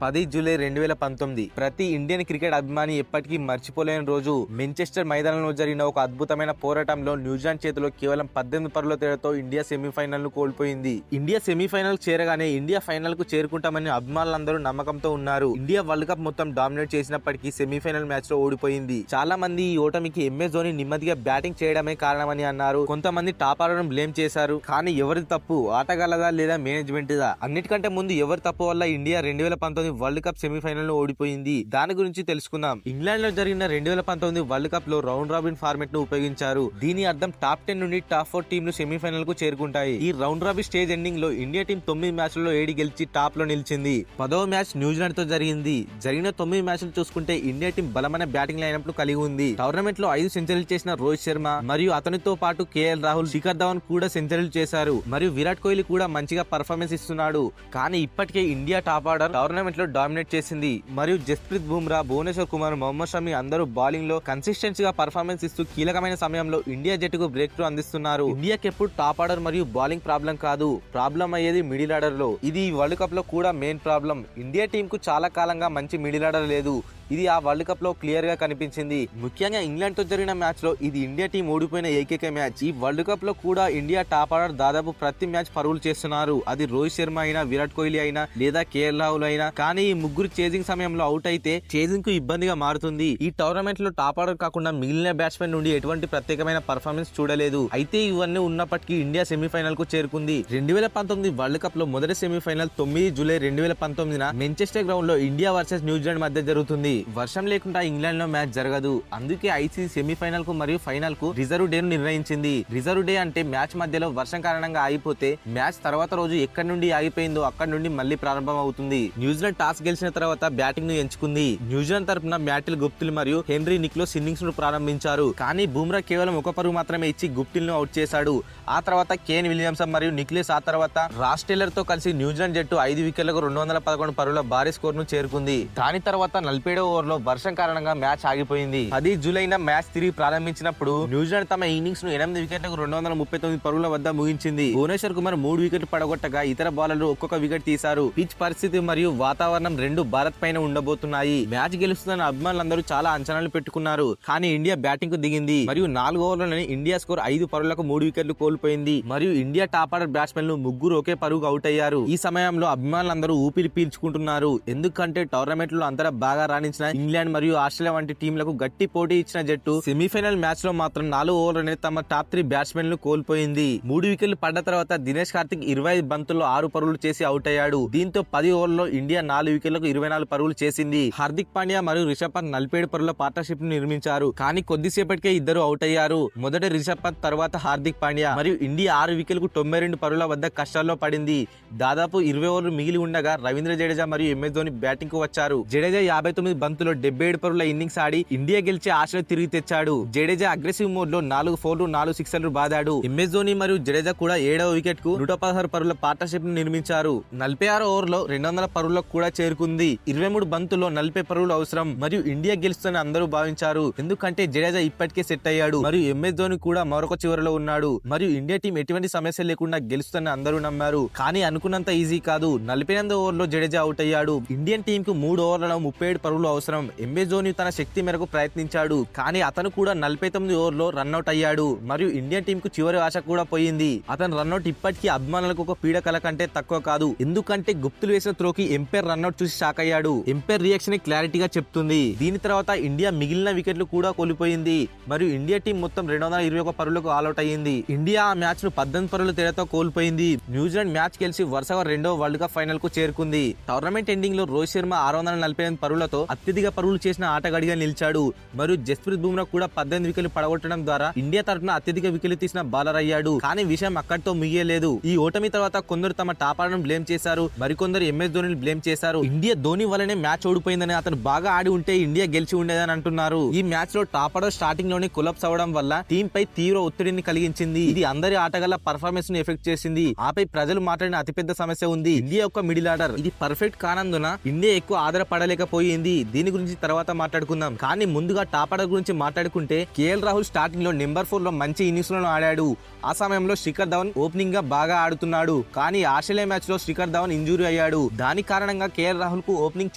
10 July 2019 ప్రతి Indian cricket అభిమాని ఎప్పటికీ మర్చిపోలేని రోజు. మాంచెస్టర్ మైదానంలో జరిగిన ఒక అద్భుతమైన పోరాటంలో న్యూజిలాండ్ చేతిలో కేవలం 18 పరుగుల తేడాతో ఇండియా సెమీఫైనల్ ను కోల్పోయింది. ఇండియా సెమీఫైనల్ చేరగానే ఇండియా ఫైనల్ కు చేరుకుంటామని అభిమానులందరూ నమ్మకంతో ఉన్నారు. ఇండియా వరల్డ్ కప్ మొత్తం డామినేట్ చేసినప్పటికీ సెమీఫైనల్ మ్యాచ్ లో ఓడిపోయింది. చాలా మంది ఈ ఓటమికి ఎంఎస్ ధోని నెమ్మదిగా బ్యాటింగ్ చేయడమే కారణమని అన్నారు. కొంతమంది టాప్ ఆర్డర్ బ్లేమ్ చేశారు. కానీ ఎవరిది తప్పు, ఆటగాళ్లదా లేదా మేనేజ్మెంట్ దా? అన్నిటికంటే ముందు ఎవరి తప్పు వల్ల ఇండియా 2019 వరల్డ్ కప్ సెమీఫైనల్ లో ఓడిపోయింది, దాని గురించి తెలుసుకుందాం. ఇంగ్లాండ్ లో జరిగిన 2019 వరల్డ్ కప్ లో రౌండ్ రాబిన్ ఫార్మెట్ ను ఉపయోగించారు. దీని అర్థం టాప్ 10 నుండి టాప్ 4 టీంలు సెమీఫైనల్ కు చేరుకుంటాయి. ఈ రౌండ్ రాబిన్ స్టేజ్ ఎండింగ్ లో ఇండియా టీం 9 మ్యాచ్లలో 7 గెలిచి టాప్ లో నిలిచింది. 10వ మ్యాచ్ న్యూజిలాండ్ తో జరిగింది. జరిగిన 9 మ్యాచ్లు చూసుకుంటే ఇండియా టీం బలమైన బ్యాటింగ్ లైనప్ ను కలిగి ఉంది. టోర్నమెంట్ లో 5 సెంచరీలు చేసిన రోహిత్ శర్మ మరియు అతనితో పాటు కేఎల్ రాహుల్, శిఖర్ ధవన్ కూడా సెంచరీలు చేశారు. మరియు విరాట్ కోహ్లీ కూడా మంచిగా పర్ఫార్మెన్స్ ఇస్తున్నాడు. కానీ ఇప్పటికే ఇండియా టాప్ ఆర్డర్ టోర్నమెంట్ లో డామినేట్ చేసింది. మరియు జస్ప్రీత్ బుమ్రా, భువనేశ్వర్ కుమార్, మొహమ్మద్ షమి అందరూ బౌలింగ్ లో కన్సిస్టెన్సీ గా పర్ఫార్మెన్స్ ఇస్తూ కీలకమైన సమయంలో ఇండియా జట్టుకు బ్రేక్ త్రూ అందిస్తున్నారు. ఇండియాకి ఎప్పుడు టాప్ ఆర్డర్ మరియు బౌలింగ్ ప్రాబ్లం కాదు, ప్రాబ్లం అయ్యేది మిడిల్ ఆర్డర్ లో. ఇది వరల్డ్ కప్ లో కూడా మెయిన్ ప్రాబ్లం. ఇండియా టీం కు చాలా కాలంగా మంచి మిడిల్ ఆర్డర్ లేదు. ఇది ఆ వరల్డ్ కప్ లో క్లియర్ గా కనిపించింది. ముఖ్యంగా ఇంగ్లాండ్ తో జరిగిన మ్యాచ్ లో ఇది ఇండియా టీం ఓడిపోయిన ఏకైక మ్యాచ్. ఈ వరల్డ్ కప్ లో కూడా ఇండియా టాప్ ఆర్డర్ దాదాపు ప్రతి మ్యాచ్ పరుగులు చేస్తున్నారు. అది రోహిత్ శర్మ అయినా, విరాట్ కోహ్లీ అయినా లేదా కేఎల్ రాహుల్ అయినా. కానీ ఈ ముగ్గురు చేజింగ్ సమయంలో అవుట్ అయితే చేజింగ్ కు ఇబ్బందిగా మారుతుంది. ఈ టోర్నమెంట్ లో టాప్ ఆర్డర్ కాకుండా మిగిలిన బ్యాట్స్మెన్ నుండి ఎటువంటి ప్రత్యేకమైన పర్ఫార్మెన్స్ చూడలేదు. అయితే ఇవన్నీ ఉన్నప్పటికీ ఇండియా సెమీఫైనల్ కు చేరుకుంది. 2019 వరల్డ్ కప్ లో మొదటి సెమీఫైనల్ 9 జూలై 2019 మాంచెస్టర్ గ్రౌండ్ లో ఇండియా వర్సెస్ న్యూజిలాండ్ మధ్య జరుగుతుంది. వర్షం లేకుండా ఇంగ్లాండ్ లో మ్యాచ్ జరగదు. అందుకే ఐసీసీ సెమీఫైనల్ కు మరియు ఫైనల్ కు రిజర్వ్ డే ను నిర్ణయించింది. రిజర్వ్ డే అంటే మ్యాచ్ మధ్యలో వర్షం కారణంగా ఆగిపోతే మ్యాచ్ తర్వాత రోజు ఎక్కడి నుండి ఆగిపోయిందో అక్కడి నుండి మళ్ళీ ప్రారంభం అవుతుంది. న్యూజిలాండ్ టాస్ గెలిచిన తర్వాత బ్యాటింగ్ ను ఎంచుకుంది. న్యూజిలాండ్ తరపున మ్యాటిల్ గుప్టిల్ మరియు హెన్రీ నిక్లోస్ ఇన్నింగ్స్ ను ప్రారంభించారు. కానీ బుమ్రా కేవలం ఒక పరుగు మాత్రమే ఇచ్చి గుప్టిల్ ను అవుట్ చేశాడు. ఆ తర్వాత కేన్ విలియమ్సన్ మరియు నిక్లేస్, ఆ తర్వాత రాస్ టేలర్ తో కలిసి న్యూజిలాండ్ జట్టు 5 వికెట్లకు 211 పరుగుల భారీ స్కోర్ ను చేరుకుంది. దాని తర్వాత 47వ ఓవర్ లో వర్షం కారణంగా మ్యాచ్ ఆగిపోయింది. 10 జూలైన మ్యాచ్ తిరిగి ప్రారంభించినప్పుడు న్యూజిలాండ్ తమ ఇన్నింగ్స్ ను 8 వికెట్లకు 239 పరుగుల వద్ద ముగించింది. భువనేశ్వర్ కుమార్ 3 వికెట్లు పడగొట్టగా ఇతర బౌలర్లు ఒక్కొక్క వికెట్ తీశారు. పిచ్ పరిస్థితి మరియు వాతావరణం రెండు భారత్ పైన ఉండబోతున్నాయి. మ్యాచ్ గెలుస్తుందని అభిమానులందరూ చాలా అంచనాలు పెట్టుకున్నారు. కానీ ఇండియా బ్యాటింగ్ కు దిగింది మరియు 4 ఓవర్లలోనే ఇండియా స్కోర్ 5 పరుగులకు 3 వికెట్లు కోల్పోయింది. మరియు ఇండియా టాప్ ఆర్డర్ బ్యాట్స్మెన్లు ముగ్గురు ఒకే పరుగు అవుట్ అయ్యారు. ఈ సమయంలో అభిమానులందరూ ఊపిరి పీల్చుకుంటున్నారు. ఎందుకంటే టోర్నమెంట్ లో అంతటా బాగా రాణించిన ఇంగ్లాండ్ మరియు ఆస్ట్రేలియా వంటి టీంలకు గట్టి పోటీ ఇచ్చిన జట్టు సెమీఫైనల్ మ్యాచ్ లో మాత్రం 4 ఓవర్లనే తమ టాప్ 3 బ్యాట్స్మెన్లు కోల్పోయింది. 3 వికెట్లు పడ్డ తర్వాత దినేష్ కార్తిక్ 25 బంతుల్లో 6 పరుగులు చేసి అవుట్ అయ్యాడు. దీంతో 10 ఓవర్లలో ఇండియా 4 వికెట్లకు 24 పరుగులు చేసింది. హార్దిక్ పాండ్యా మరియు రిషబ్ పంత్ 47 పరుగుల పార్ట్నర్షిప్ ను నిర్మించారు. కానీ కొద్దిసేపటికే ఇద్దరు అవుట్ అయ్యారు. మొదట రిషబ్ పంత్, తర్వాత హార్దిక్ పాండ్యా. మరియు ఇండియా 6 వికెట్లకు 92 పరుగుల వద్ద కష్టాల్లో పడింది. దాదాపు 20 ఓవర్లు మిగిలి ఉండగా రవీంద్ర జడేజా మరియు ఎంఎస్ ధోని బ్యాటింగ్ కు వచ్చారు. జడేజా 59 బంతుల్లో 77 పరుగుల ఇన్నింగ్స్ ఆడి ఇండియా గెలిచే ఆశలు తిరిగి తెచ్చాడు. జడేజా అగ్రెసివ్ మోడ్ లో 4 4లు 4 సిక్సర్లు బాదాడు. ఎంఎస్ ధోని మరియు జడేజా కూడా 7వ వికెట్ కు 116 పరుగుల పార్ట్నర్షిప్ ను నిర్మించారు. 46 ఓవర్ లో 200 పరుగులకు కూడా చేరుకుంది. 23 బంతుల్లో 40 పరుగులు అవసరం మరియు ఇండియా గెలుస్తుందని అందరూ భావించారు. ఎందుకంటే జడేజా ఇప్పటికే సెట్ అయ్యాడు మరియు ఎంఎస్ ధోని కూడా మరొక చివరిలో ఉన్నాడు. మరియు ఇండియా టీం ఎటువంటి సమస్య లేకుండా గెలుస్తుందని అందరూ నమ్మారు. కానీ అనుకున్నంత ఈజీ కాదు. 48వ ఓవర్ లో జడేజా అవుట్ అయ్యాడు. ఇండియన్ టీం కు 3 ఓవర్లలో 37 పరుగులు అవసరం. ఎంఎస్ ధోని తన శక్తి మేరకు ప్రయత్నించాడు. కానీ అతను కూడా 49 ఓవర్ లో రన్అట్ అయ్యాడు మరియు ఇండియన్ టీం కు చివరి ఆశ కూడా పోయింది. అతను రన్అట్ ఇప్పటికీ అభిమానులకు ఒక పీడకల కంటే తక్కువ కాదు. ఎందుకంటే గుప్తులు వేసిన త్రోకి ఎంపైర్ రన్అట్ చూసి షాక్ అయ్యాడు. ఎంపైర్ రియాక్షన్ క్లారిటీగా చెప్తుంది. దీని తర్వాత ఇండియా మిగిలిన వికెట్లు కూడా కోల్పోయింది మరియు ఇండియా టీం మొత్తం 221 పరుగులకు ఆల్అౌట్ అయ్యింది. ఇండియా ఆ మ్యాచ్ ను 18 పరుగుల తేడాతో కోల్పోయింది. న్యూజిలాండ్ మ్యాచ్ గెలిచి వరుసగా 2వ వరల్డ్ కప్ ఫైనల్ కు చేరుకుంది. టోర్నమెంట్ ఎండింగ్ లో రోహిత్ శర్మ 648 పరుగులతో అత్యధిక పరుగులు చేసిన ఆటగాడిగా నిలిచాడు. మరియు జస్ప్రీత్ బుమ్రా కూడా 18 వికెట్లు పడగొట్టడం ద్వారా ఇండియా తరఫున అత్యధిక వికెట్లు తీసిన బౌలర్ అయ్యాడు. కానీ విషయం అక్కడితో ముగియలేదు. ఈ ఓటమి తర్వాత కొందరు తమ టాప్ ఆర్డర్ బ్లేమ్ చేశారు, మరికొందరు ఎంఎస్ ధోనిని బ్లేమ్ చేశారు. ఇండియా ధోని వల్లనే మ్యాచ్ ఓడిపోయిందని, అతను బాగా ఆడి ఉంటే ఇండియా గెలిచి ఉండేదని అంటున్నారు. ఈ మ్యాచ్ లో టాప్ ఆర్డర్ స్టార్టింగ్ లోనే కొలాప్స్ అవడం వల్ల టీం పై తీవ్ర ఒత్తిడిని కలిగించింది. ఇది అందరి ఆటగాళ్ల పర్ఫార్మెన్స్ ను ఎఫెక్ట్ చేసింది. ఆపై ప్రజలు మాట్లాడిన అతిపెద్ద సమస్య ఉంది, ఇండియా యొక్క మిడిల్ ఆర్డర్. ఇది పర్ఫెక్ట్ కానందున ఇండియా ఎక్కువ ఆధారపడలేకపోయింది. దీని గురించి తర్వాత మాట్లాడుకుందాం. కానీ ముందుగా టాప్ ఆర్డర్ గురించి మాట్లాడుకుంటే కేఎల్ రాహుల్ స్టార్టింగ్ లో నెంబర్ 4 లో మంచి ఇన్నింగ్స్ లను ఆడాడు. ఆ సమయంలో శిఖర్ ధవన్ ఓపెనింగ్ గా బాగా ఆడుతున్నాడు. కానీ ఆస్ట్రేలియా మ్యాచ్ లో శిఖర్ ధవన్ ఇంజూరీ అయ్యాడు. దాని కారణంగా అదృష్టంగా కేఎల్ రాహుల్ కు ఓపెనింగ్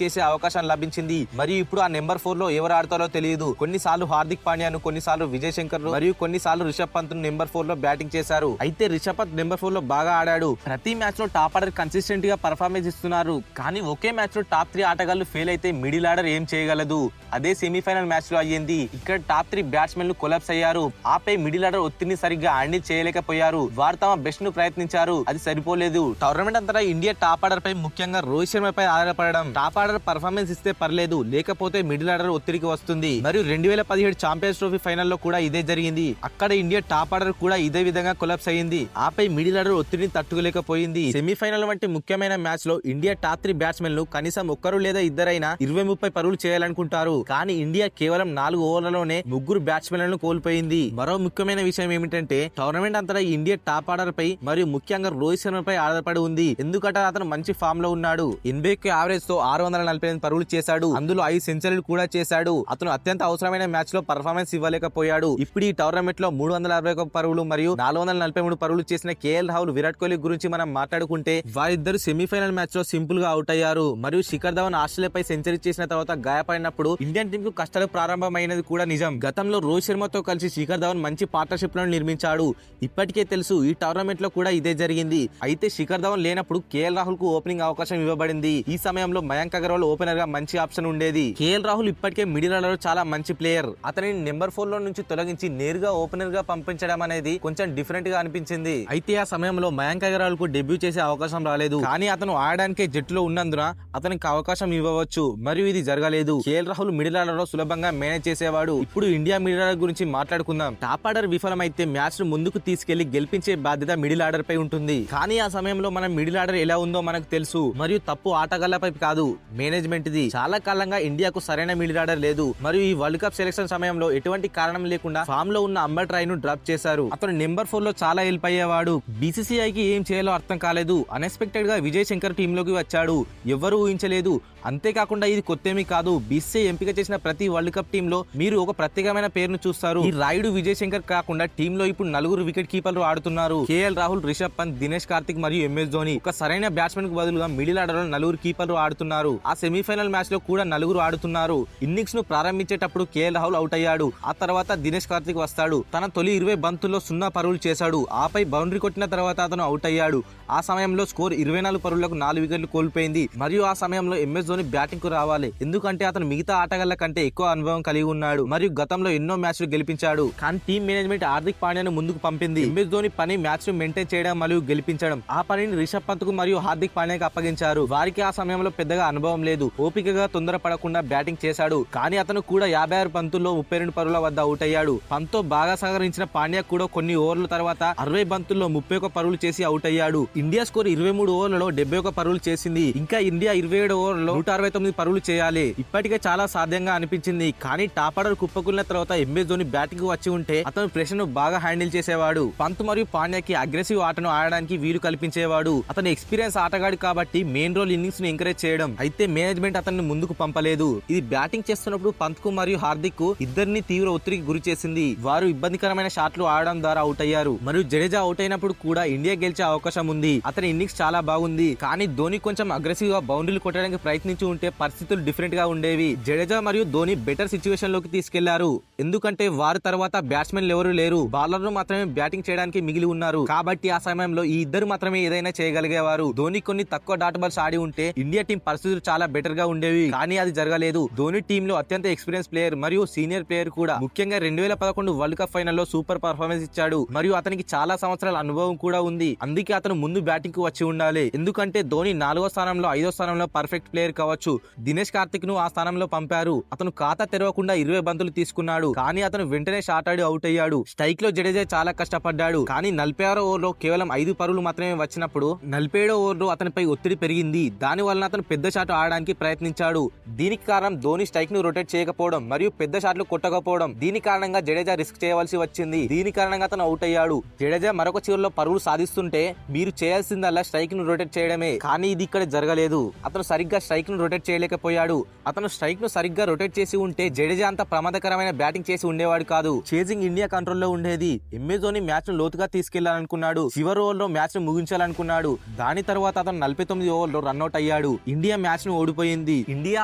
చేసే అవకాశం లభించింది. మరియు ఇప్పుడు ఆ నెంబర్ 4 లో ఎవరు ఆడతారో తెలియదు. కొన్నిసార్లు హార్దిక్ పాండ్యాను, కొన్నిసార్లు విజయ్ శంకర్ మరియు కొన్నిసార్లు రిషబ్ పంత్ నెంబర్ 4 లో బ్యాటింగ్ చేశారు. అయితే రిషబ్ పంత్ నెంబర్ 4 లో బాగా ఆడాడు. ప్రతి మ్యాచ్ లో టాప్ ఆర్డర్ కన్సిస్టెంట్ గా పర్ఫార్మెన్స్ ఇస్తున్నారు. కానీ ఒకే మ్యాచ్ లో టాప్ 3 ఆటగాళ్లు ఫెయిల్ అయితే మిడిల్ ఆర్డర్ ఏం చేయగలదు. అదే సెమీఫైనల్ మ్యాచ్ లో అయ్యింది. ఇక్కడ టాప్ 3 బ్యాట్స్మెన్లు కొలాప్స్ అయ్యారు. ఆపై మిడిల్ ఆర్డర్ ఒత్తిడిని సరిగ్గా హ్యాండిల్ చేయలేకపోయారు. వారు తమ బెస్ట్ ను ప్రయత్నించారు, అది సరిపోలేదు. టోర్నమెంట్ అంతటా ఇండియా టాప్ ఆర్డర్ పై, ముఖ్యంగా రోహిత్ శర్మ పై ఆధారపడడం. టాప్ ఆర్డర్ పర్ఫార్మెన్స్ ఇస్తే పర్లేదు, లేకపోతే మిడిల్ ఆర్డర్ ఒత్తిడికి వస్తుంది. మరియు 2017 ఛాంపియన్స్ ట్రోఫీ ఫైనల్ లో కూడా ఇదే జరిగింది. అక్కడ ఇండియా టాప్ ఆర్డర్ కూడా ఇదే విధంగా కొలాప్స్ అయ్యింది. ఆపై మిడిల్ ఆర్డర్ ఒత్తిడిని తట్టుకోలేకపోయింది. సెమీఫైనల్ వంటి ముఖ్యమైన మ్యాచ్ లో ఇండియా టాప్ 3 బ్యాట్స్మెన్లు కనీసం ఒక్కరు లేదా ఇద్దరైనా 20-30 పరుగులు చేయాలనుకుంటారు. కానీ ఇండియా కేవలం 4 ఓవర్లలోనే 3 బ్యాట్స్మెన్లను కోల్పోయింది. మరో ముఖ్యమైన విషయం ఏమిటంటే టోర్నమెంట్ అంతటా ఇండియా టాప్ ఆర్డర్ పై మరియు ముఖ్యంగా రోహిత్ శర్మ పై ఆధారపడి ఉంది. ఎందుకంటే అతను మంచి ఫామ్ లో ఉన్నాడు. 80 యావరేజ్ తో 648 పరుగులు చేశాడు. అందులో 5 సెంచరీలు కూడా చేశాడు. అతను అత్యంత అవసరమైన మ్యాచ్ లో పర్ఫార్మెన్స్ ఇవ్వలేకపోయాడు. ఇప్పుడు ఈ టోర్నమెంట్ లో 361 పరుగులు మరియు 443 పరుగులు చేసిన కేఎల్ రాహుల్, విరాట్ కోహ్లీ గురించి మనం మాట్లాడుకుంటే వారిద్దరు సెమీఫైనల్ మ్యాచ్ లో సింపుల్ గా అవుట్ అయ్యారు. మరియు శిఖర్ ధవన్ ఆస్ట్రేలియాపై సెంచరీ చేసిన తర్వాత గాయపడినప్పుడు ఇండియన్ టీం కు కష్టాలు ప్రారంభమైనది కూడా నిజం. గతంలో రోహిత్ శర్మతో కలిసి శిఖర్ ధవన్ మంచి పార్ట్నర్షిప్ లను నిర్మించాడు. ఇప్పటికే తెలుసు ఈ టోర్నమెంట్ లో కూడా ఇదే జరిగింది. అయితే శిఖర్ ధవన్ లేనప్పుడు కేఎల్ రాహుల్ కు ఓపెనింగ్ అవకాశం ఇవ్వబడింది. ఈ సమయంలో మయాంక్ అగర్వాల్ ఓపెనర్ గా మంచి ఆప్షన్ ఉండేది. కేఎల్ రాహుల్ ఇప్పటికే మిడిల్ ఆర్డర్ లో చాలా మంచి ప్లేయర్. అతనిని నెంబర్ 4 లో నుంచి తొలగించి నేరుగా ఓపెనర్ గా పంపించడం అనేది కొంచెం డిఫరెంట్ గా అనిపించింది. అయితే ఆ సమయంలో మయాంక్ అగర్వాల్ కు డెబ్యూ చేసే అవకాశం రాలేదు. కానీ అతను ఆడడానికే జట్టులో ఉన్నందున అతనికి అవకాశం ఇవ్వవచ్చు. మరియు ఇది జరగలేదు. కేఎల్ రాహుల్ మిడిల్ ఆర్డర్ లో సులభంగా మేనేజ్ చేసేవాడు. ఇప్పుడు ఇండియా మిడిల్ ఆర్డర్ గురించి మాట్లాడుకుందాం. టాప్ ఆర్డర్ విఫలమైతే మ్యాచ్ ను ముందుకు తీసుకెళ్లి గెలిపించే బాధ్యత మిడిల్ ఆర్డర్ పై ఉంటుంది. కానీ ఆ సమయంలో మనం మిడిల్ ఆర్డర్ ఎలా ఉందో మనకు తెలుసు. మరియు తప్పు ఆటగాళ్లపై కాదు, మేనేజ్మెంట్ ది. చాలా కాలంగా ఇండియాకు సరైన మిడిల్ ఆర్డర్ లేదు. మరియు ఈ వరల్డ్ కప్ సెలక్షన్ సమయంలో ఎటువంటి కారణం లేకుండా ఫామ్ లో ఉన్న అంబర్ ట్రై ను డ్రాప్ చేశారు. అతను నెంబర్ 4 లో చాలా హెల్ప్ అయ్యేవాడు. బీసీసీఐకి ఏం చేయాలో అర్థం కాలేదు. అన్ఎక్స్పెక్టెడ్ గా విజయ్ శంకర్ టీమ్ లోకి వచ్చాడు. ఎవ్వరూ ఊహించలేదు. అంతేకాకుండా ఇది కొత్తేమీ కాదు. బీసీసీఐ ఎంపిక చేసిన ప్రతి వరల్డ్ కప్ టీమ్ లో మీరు ఒక ప్రత్యేకమైన పేరును చూస్తారు. ఈ రాయుడు, విజయ్ శంకర్ కాకుండా టీమ్ లో ఇప్పుడు 4 వికెట్ కీపర్లు ఆడుతున్నారు. కేఎల్ రాహుల్, రిషబ్ పంత్, దినేష్ కార్తిక్ మరియు ఎంఎస్ ధోని. ఒక సరైన బ్యాట్స్మెన్ కు బదులుగా మిడిల్ ఆర్డర్ లో 4 కీపర్లు ఆడుతున్నారు. ఆ సెమీఫైనల్ మ్యాచ్ లో కూడా 4 ఆడుతున్నారు. ఇన్నింగ్స్ ను ప్రారంభించేటప్పుడు కేఎల్ రాహుల్ అవుట్ అయ్యాడు. ఆ తర్వాత దినేష్ కార్తిక్ వస్తాడు. తన తొలి 20 బంతుల్లో 0 పరుగులు చేశాడు. ఆపై బౌండరీ కొట్టిన తర్వాత అతను అవుట్ అయ్యాడు. ఆ సమయంలో స్కోర్ 24 పరుగులకు 4 వికెట్లు కోల్పోయింది. మరియు ఆ సమయంలో ఎంఎస్ ధోని బ్యాటింగ్ కు రావాలి. ఎందుకంటే అతను మిగతా ఆటగాళ్ల కంటే ఎక్కువ అనుభవం కలిగి ఉన్నాడు. మరియు గతంలో ఎన్నో మ్యాచ్లు గెలిపించాడు. కానీ టీం మేనేజ్మెంట్ హార్దిక్ పాండ్యాను ముందుకు పంపింది. ఎంఎస్ ధోని పని మ్యాచ్ ను మెయింటైన్ చేయడం మరియు గెలిపించడం. ఆ పనిని రిషబ్ పంత్ కు మరియు హార్దిక్ పాండ్యాకి అప్పగించారు. వారికి ఆ సమయంలో పెద్దగా అనుభవం లేదు. ఓపికగా తొందరపడకుండా బ్యాటింగ్ చేశాడు. కానీ అతను కూడా 56 బంతుల్లో 32 పరుగుల వద్ద అవుట్ అయ్యాడు. పంత్ తో బాగా సహకరించిన పాండ్యా కూడా కొన్ని ఓవర్ల తర్వాత 60 బంతుల్లో 31 పరుగులు చేసి అవుట్ అయ్యాడు. ఇండియా స్కోర్ 23 ఓవర్లలో 71 పరుగులు చేసింది. ఇంకా ఇండియా 27 ఓవర్లలో 169 పరుగులు చేయాలి. ఇప్పటికే చాలా సాధ్యంగా అనిపించింది. కానీ టాప్ ఆర్డర్ కుప్పకున్న తర్వాత ఎంఎస్ ధోని బ్యాటింగ్ వచ్చి ఉంటే అతను ప్రెషర్ ను బాగా హ్యాండిల్ చేసేవాడు. పంత్ మరియు పాండ్యాకి అగ్రెసివ్ ఆటను ఆడడానికి వీలు కల్పించేవాడు. అతను ఎక్స్పీరియన్స్ ఆటగాడు కాబట్టి మెయిన్ రోల్ ఇన్నింగ్స్ ను ఎంకరేజ్ చేయడం. అయితే మేనేజ్మెంట్ అతన్ని ముందుకు పంపలేదు. ఇది బ్యాటింగ్ చేస్తున్నప్పుడు పంత్ కు మరియు హార్దిక్ కు ఇద్దరిని తీవ్ర ఒత్తిడికి గురి చేసింది. వారు ఇబ్బందికరమైన షాట్లు ఆడడం ద్వారా అవుట్ అయ్యారు. మరియు జడేజా అవుట్ అయినప్పుడు కూడా ఇండియా గెలిచే అవకాశం ఉంది. అతని ఇన్నింగ్స్ చాలా బాగుంది. కానీ ధోని కొంచెం అగ్రెసివ్ గా బౌండరీలు కొట్టడానికి ప్రయత్నించి ఉంటే పరిస్థితులు డిఫరెంట్ గా ఉండేవి. జడేజా మరియు ధోని బెటర్ సిచ్యువేషన్ లోకి తీసుకెళ్లారు. ఎందుకంటే వారి తర్వాత బ్యాట్స్మెన్లు ఎవరు లేరు. బౌలర్లు మాత్రమే బ్యాటింగ్ చేయడానికి మిగిలి ఉన్నారు. కాబట్టి ఆ సమయంలో ఈ ఇద్దరు మాత్రమే ఏదైనా చేయగలిగేవారు. ధోని కొన్ని తక్కువ డాట్ బాల్స్ ఆడి ఉంటే ఇండియా టీం పరిస్థితులు చాలా బెటర్ గా ఉండేవి. కానీ అది జరగలేదు. ధోని టీమ్ లో అత్యంత ఎక్స్పీరియన్స్ ప్లేయర్ మరియు సీనియర్ ప్లేయర్ కూడా. ముఖ్యంగా 2011 వరల్డ్ కప్ ఫైనల్లో సూపర్ పర్ఫార్మెన్స్ ఇచ్చాడు. మరియు అతనికి చాలా సంవత్సరాల అనుభవం కూడా ఉంది. అందుకే అతను ముందు బ్యాటింగ్ కు వచ్చి ఉండాలి. ఎందుకంటే ధోని 4వ స్థానంలో 5వ స్థానంలో పర్ఫెక్ట్ ప్లేయర్ కావచ్చు. దినేష్ కార్తిక్ ను ఆ స్థానంలో పంపారు. అతను ఖాతా తెరవకుండా 20 బంతులు తీసుకున్నాడు. కానీ అతను వెంటనే షాట్ ఆడి అవుట్ అయ్యాడు. స్ట్రైక్ లో జడేజా చాలా కష్టపడ్డాడు. కానీ 46వ ఓవర్లో కేవలం 5 పరుగులు మాత్రమే వచ్చినప్పుడు 47వ ఓవర్లో అతనిపై ఒత్తిడి పెరిగింది. దాని వలన అతను పెద్ద షాట్ ఆడడానికి ప్రయత్నించాడు. దీనికి కారణం ధోని స్ట్రైక్ ను రొటేట్ చేయకపోవడం మరియు పెద్ద షాట్లు కొట్టకపోవడం. దీని కారణంగా జడేజా రిస్క్ చేయవలసి వచ్చింది. దీని కారణంగా అతను అవుట్ అయ్యాడు. జడేజా మరొక చివరిలో పరుగులు సాధిస్తుంటే మీరు చేయాల్సిందల్లా స్ట్రైక్ ను రొటేట్ చేయడమే. కానీ ఇది ఇక్కడ జరగలేదు. అతను సరిగ్గా స్ట్రైక్ ను రొటేట్ చేయలేకపోయాడు. అతను స్ట్రైక్ ను సరిగ్గా రొటేట్ చేసి ఉంటే జడేజా అంత ప్రమాదకరమైన బ్యాటింగ్ చేసి ఉండేవాడు కాదు. చేజింగ్ ఇండియా కంట్రోల్లో ఉండేది. ఎంఎస్ ధోని మ్యాచ్ ను లోతుగా తీసుకెళ్లాలనుకున్నాడు. చివరి ఓవర్ లో మ్యాచ్ ను ముగించాలనుకున్నాడు. దాని తర్వాత అతను 49 ఓవర్లో రన్అట్ అయ్యాడు. ఇండియా మ్యాచ్ ను ఓడిపోయింది. ఇండియా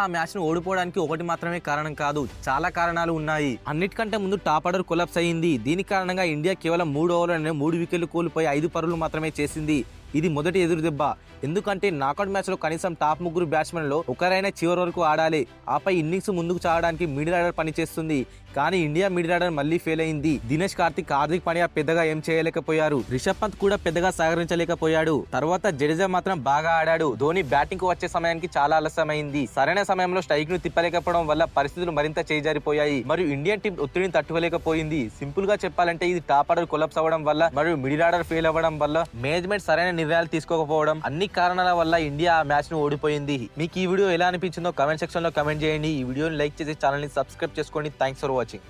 ఆ మ్యాచ్ ను ఓడిపోవడానికి ఒకటి మాత్రమే కారణం కాదు, చాలా కారణాలు ఉన్నాయి. అన్నిటికంటే ముందు టాప్ ఆర్డర్ కొలాప్స్ అయింది. దీని కారణంగా ఇండియా కేవలం 3 ఓవర్లనే 3 వికెట్లు కోల్పోయి 5 పరుగులు మాత్రమే చేసింది. ఇది మొదటి ఎదురు దెబ్బ. ఎందుకంటే నాకౌట్ మ్యాచ్ లో కనీసం టాప్ 3 బ్యాట్స్మెన్ లో ఒకరైనా చివరి వరకు ఆడాలి. ఆపై ఇన్నింగ్స్ ముందుకు చావడానికి మిడిల్ ఆర్డర్ పనిచేస్తుంది. కానీ ఇండియా మిడిల్ ఆర్డర్ మళ్లీ ఫెయిల్ అయింది. దినేష్ కార్తిక్, హార్దిక్ పాండ్యా పెద్దగా ఏం చేయలేకపోయారు. రిషబ్ పంత్ కూడా పెద్దగా సహకరించలేకపోయాడు. తర్వాత జడేజా మాత్రం బాగా ఆడాడు. ధోని బ్యాటింగ్ కు వచ్చే సమయానికి చాలా ఆలస్యమైంది. సరైన సమయంలో స్ట్రైక్ ను తిప్పలేకపోవడం వల్ల పరిస్థితులు మరింత చేజారిపోయాయి. మరియు ఇండియన్ టీం ఒత్తిడిని తట్టుకోలేకపోయింది. సింపుల్ గా చెప్పాలంటే ఇది టాప్ ఆర్డర్ కొలాప్స్ అవ్వడం వల్ల మరియు మిడిల్ ఆర్డర్ ఫెయిల్ అవ్వడం వల్ల మేనేజ్మెంట్ సరైన నిర్ణయాలు తీసుకోకపోవడం, అన్ని కారణాల వల్ల ఇండియా ఆ మ్యాచ్ ను ఓడిపోయింది. మీకు ఈ వీడియో ఎలా అనిపించిందో కమెంట్ సెక్షన్ లో కమెంట్ చేయండి. ఈ వీడియోని లైక్ చేసి ఛానల్ ని సబ్స్క్రైబ్ చేసుకోండి. Thanks for watching.